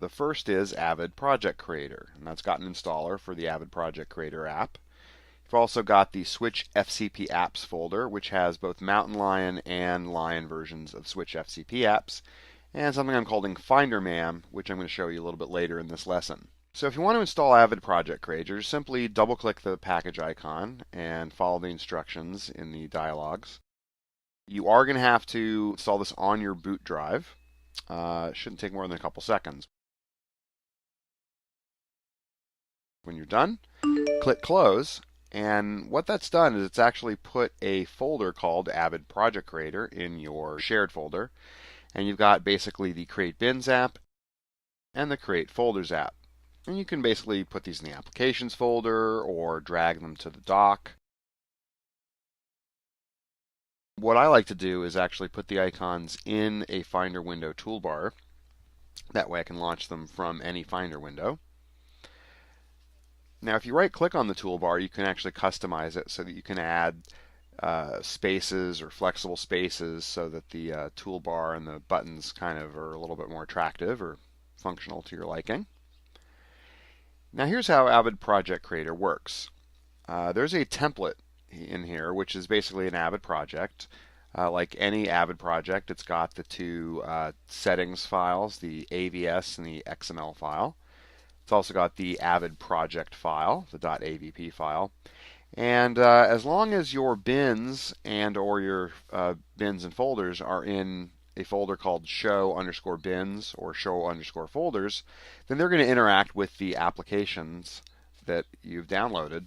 The first is Avid Project Creator, and that's got an installer for the Avid Project Creator app. You've also got the Switch FCP Apps folder, which has both Mountain Lion and Lion versions of Switch FCP Apps, and something I'm calling Finder MAM, which I'm going to show you a little bit later in this lesson. So if you want to install Avid Project Creator, simply double-click the package icon and follow the instructions in the dialogues. You are going to have to install this on your boot drive. It shouldn't take more than a couple seconds. When you're done, click Close. And what that's done is it's actually put a folder called Avid Project Creator in your shared folder. And you've got basically the Create Bins app and the Create Folders app. And you can basically put these in the Applications folder or drag them to the dock. What I like to do is actually put the icons in a Finder window toolbar. That way I can launch them from any Finder window. Now if you right click on the toolbar, you can actually customize it so that you can add spaces or flexible spaces so that the toolbar and the buttons kind of are a little bit more attractive or functional to your liking. Now here's how Avid Project Creator works. There's a template in here which is basically an Avid project. Like any Avid project, it's got the two settings files, the AVS and the XML file. It's also got the Avid project file, the .avp file. And as long as your bins and or your bins and folders are in a folder called show_bins or show_folders, then they're going to interact with the applications that you've downloaded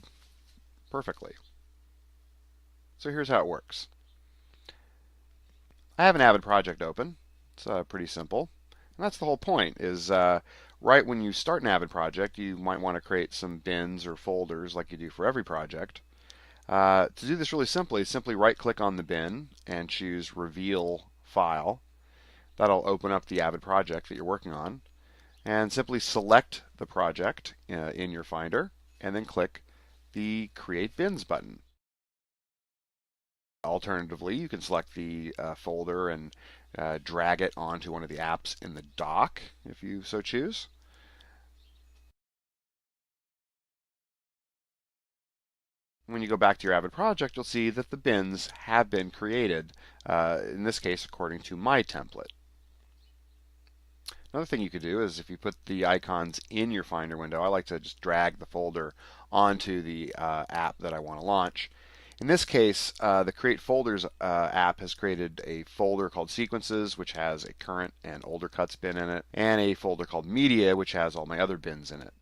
perfectly. So here's how it works. I have an Avid project open. It's pretty simple. And that's the whole point, is right when you start an Avid project, you might want to create some bins or folders like you do for every project. To do this really simply right-click on the bin and choose Reveal File. That'll open up the Avid project that you're working on. And simply select the project in your Finder, and then click the Create Bins button. Alternatively, you can select the folder and drag it onto one of the apps in the dock, if you so choose. When you go back to your Avid project, you'll see that the bins have been created, in this case according to my template. Another thing you could do is if you put the icons in your Finder window, I like to just drag the folder onto the app that I want to launch. In this case, the Create Folders app has created a folder called Sequences, which has a current and older cuts bin in it, and a folder called Media, which has all my other bins in it.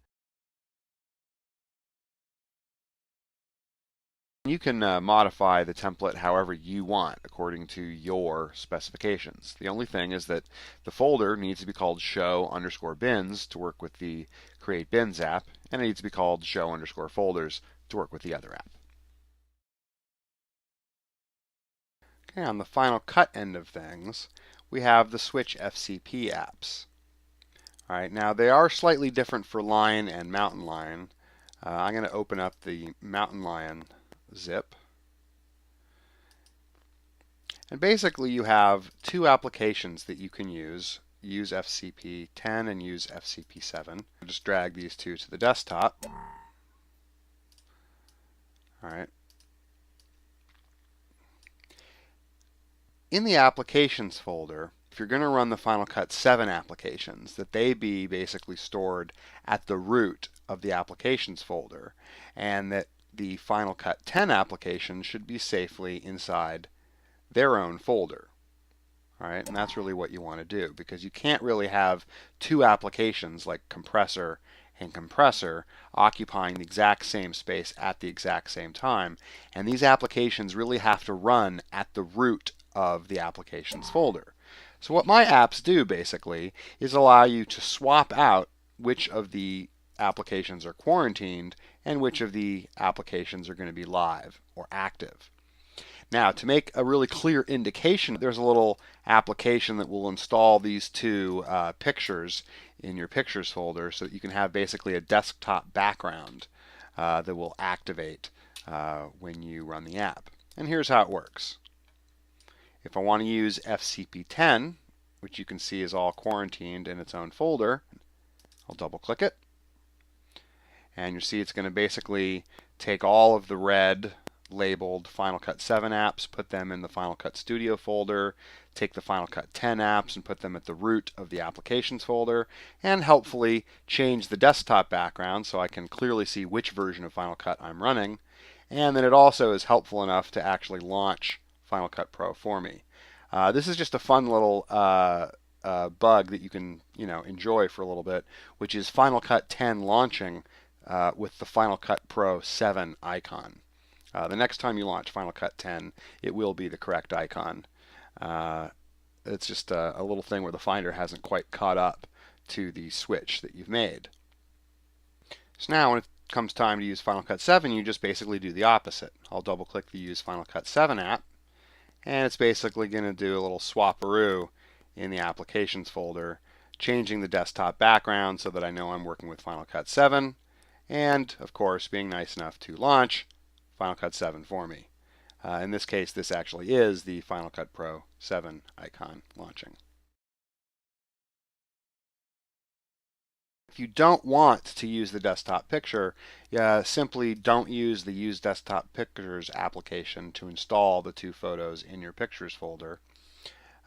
You can modify the template however you want according to your specifications. The only thing is that the folder needs to be called show_bins to work with the Create Bins app, and it needs to be called show_folders to work with the other app. Okay, on the Final Cut end of things, we have the Switch FCP apps. All right, now they are slightly different for Lion and Mountain Lion. I'm going to open up the Mountain Lion zip. And basically you have two applications that you can use. Use FCP 10 and use FCP 7. Just drag these two to the desktop. All right. In the applications folder, if you're going to run the Final Cut 7 applications, that they be basically stored at the root of the applications folder, and that the Final Cut 10 application should be safely inside their own folder. All right, and that's really what you want to do, because you can't really have two applications like compressor and compressor occupying the exact same space at the exact same time, and these applications really have to run at the root of the applications folder. So what my apps do basically is allow you to swap out which of the applications are quarantined and which of the applications are going to be live or active. Now, to make a really clear indication, there's a little application that will install these two pictures in your pictures folder so that you can have basically a desktop background that will activate when you run the app. And here's how it works. If I want to use FCP 10, which you can see is all quarantined in its own folder, I'll double click it, and you see it's going to basically take all of the red labeled Final Cut 7 apps, put them in the Final Cut Studio folder, take the Final Cut 10 apps and put them at the root of the applications folder, and helpfully change the desktop background so I can clearly see which version of Final Cut I'm running. And then it also is helpful enough to actually launch Final Cut Pro for me. This is just a fun little bug that you can enjoy for a little bit, which is Final Cut 10 launching with the Final Cut Pro 7 icon. The next time you launch Final Cut 10, it will be the correct icon. It's just a little thing where the Finder hasn't quite caught up to the switch that you've made. So now when it comes time to use Final Cut 7, you just basically do the opposite. I'll double click the Use Final Cut 7 app, and it's basically going to do a little swaparoo in the Applications folder, changing the desktop background so that I know I'm working with Final Cut 7, and of course being nice enough to launch Final Cut 7 for me. In this case, this actually is the Final Cut Pro 7 icon launching. If you don't want to use the desktop picture, simply don't use the Use Desktop Pictures application to install the two photos in your Pictures folder.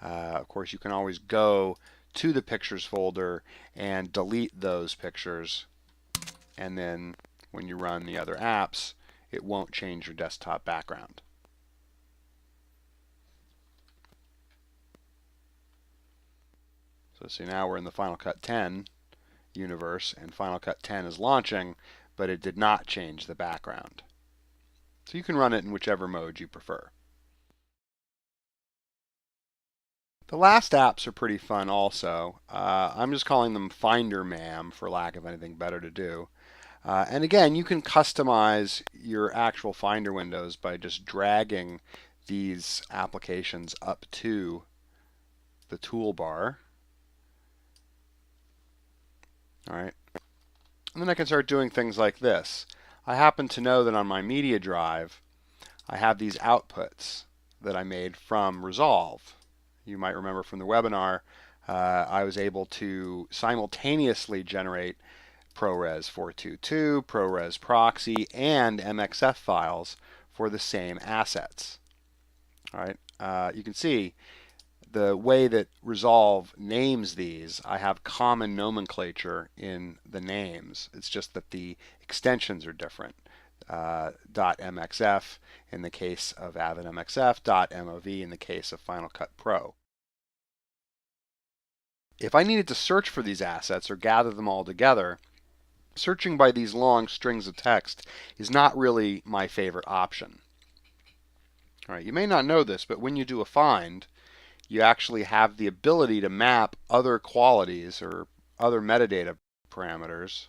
Of course, you can always go to the Pictures folder and delete those pictures, and then when you run the other apps, it won't change your desktop background. So see, now we're in the Final Cut 10 universe, and Final Cut 10 is launching, but it did not change the background. So you can run it in whichever mode you prefer. The last apps are pretty fun also. I'm just calling them Finder MAM for lack of anything better to do. And again, you can customize your actual Finder windows by just dragging these applications up to the toolbar. All right. And then I can start doing things like this. I happen to know that on my media drive, I have these outputs that I made from Resolve. You might remember from the webinar, I was able to simultaneously generate ProRes 422, ProRes proxy, and MXF files for the same assets. All right. You can see the way that Resolve names these, I have common nomenclature in the names. It's just that the extensions are different. .mxf in the case of Avid MXF, .mov in the case of Final Cut Pro. If I needed to search for these assets or gather them all together, searching by these long strings of text is not really my favorite option. All right, you may not know this, but when you do a find, you actually have the ability to map other qualities or other metadata parameters.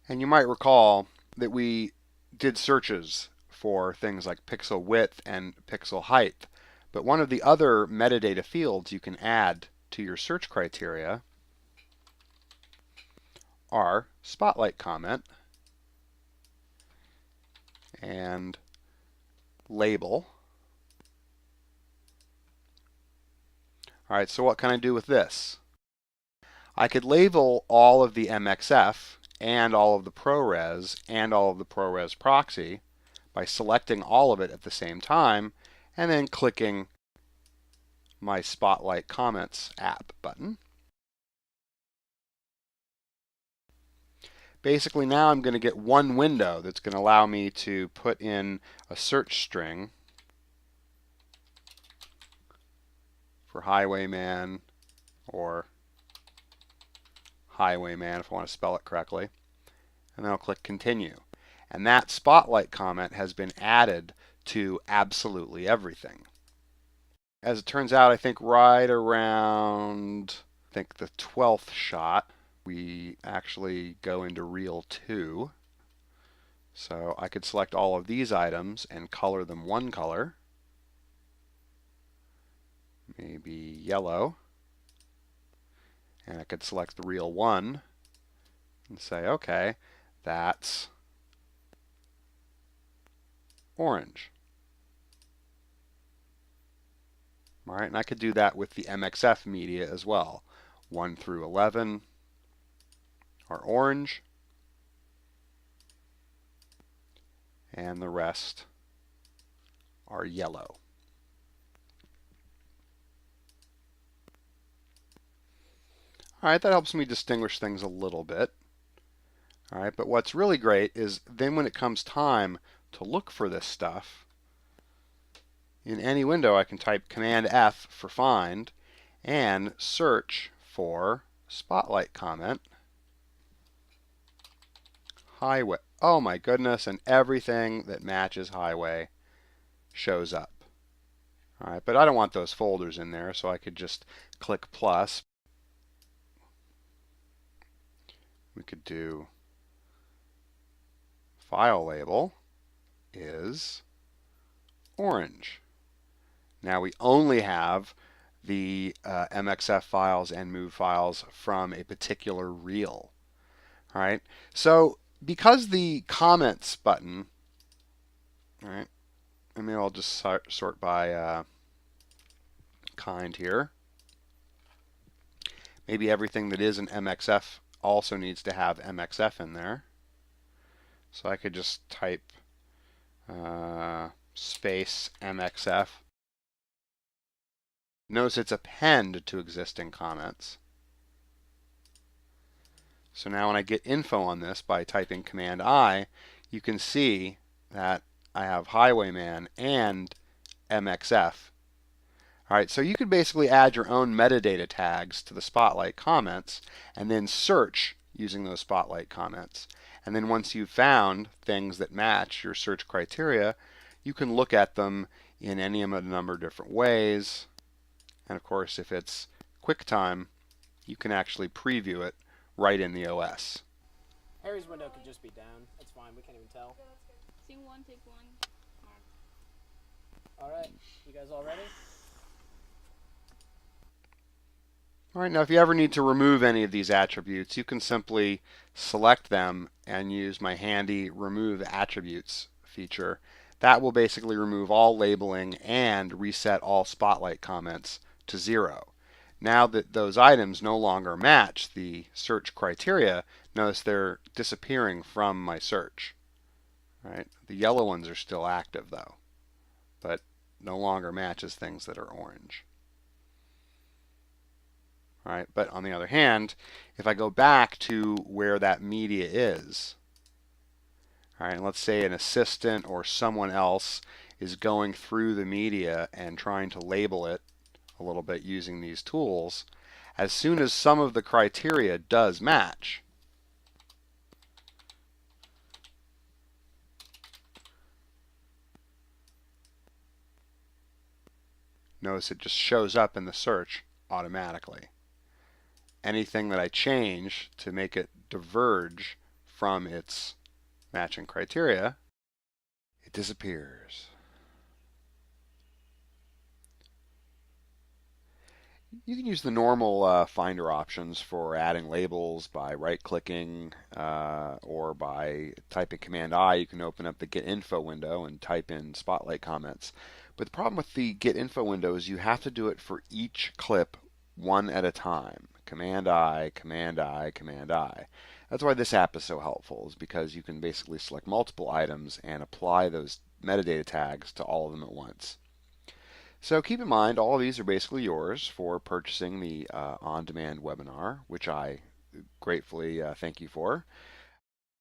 And you might recall that we did searches for things like pixel width and pixel height. But one of the other metadata fields you can add to your search criteria are spotlight comment and label. All right, so what can I do with this? I could label all of the MXF and all of the ProRes and all of the ProRes proxy by selecting all of it at the same time and then clicking my Spotlight Comments app button. Basically now I'm going to get one window that's going to allow me to put in a search string for Highwayman or Highwayman if I want to spell it correctly, and then I'll click Continue. And that spotlight comment has been added to absolutely everything. As it turns out, I think right around the 12th shot, we actually go into Reel 2. So I could select all of these items and color them one color, maybe yellow. And I could select the Reel 1 and say, okay, that's orange. All right, and I could do that with the MXF media as well. 1 through 11 are orange, and the rest are yellow. All right, that helps me distinguish things a little bit. All right, but what's really great is then when it comes time to look for this stuff, in any window I can type Command F for find and search for spotlight comment, highway. Oh my goodness, and everything that matches highway shows up. All right, but I don't want those folders in there, so I could just click plus. We could do file label is orange. Now we only have the MXF files and MOV files from a particular reel. All right, so because the comments button, all right, and maybe I'll just sort by kind here. Maybe everything that is an MXF also needs to have MXF in there. So I could just type space MXF. Notice it's append to existing comments. So now when I get info on this by typing Command I, you can see that I have Highwayman and MXF. All right, so you could basically add your own metadata tags to the Spotlight comments and then search using those Spotlight comments. And then once you've found things that match your search criteria, you can look at them in any of a number of different ways. And of course, if it's QuickTime, you can actually preview it right in the OS. Harry's window could just be down. That's fine. We can't even tell. See one, take one. All right. You guys all ready? All right, now if you ever need to remove any of these attributes, you can simply select them and use my handy Remove Attributes feature. That will basically remove all labeling and reset all Spotlight comments to 0. Now that those items no longer match the search criteria, notice they're disappearing from my search. Right? The yellow ones are still active though, but no longer matches things that are orange. All right, but on the other hand, if I go back to where that media is, all right, and let's say an assistant or someone else is going through the media and trying to label it a little bit using these tools, as soon as some of the criteria does match, notice it just shows up in the search automatically. Anything that I change to make it diverge from its matching criteria, it disappears. You can use the normal Finder options for adding labels by right-clicking or by typing Command I. You can open up the Get Info window and type in Spotlight comments. But the problem with the Get Info window is you have to do it for each clip one at a time. Command I, Command I, Command I. That's why this app is so helpful, is because you can basically select multiple items and apply those metadata tags to all of them at once. So keep in mind, all of these are basically yours for purchasing the on-demand webinar, which I gratefully thank you for.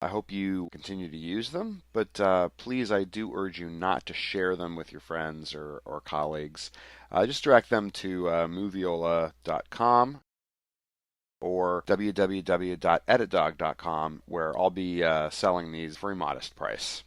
I hope you continue to use them, but please, I do urge you not to share them with your friends or colleagues. Just direct them to moviola.com or www.editdog.com, where I'll be selling these for a modest price.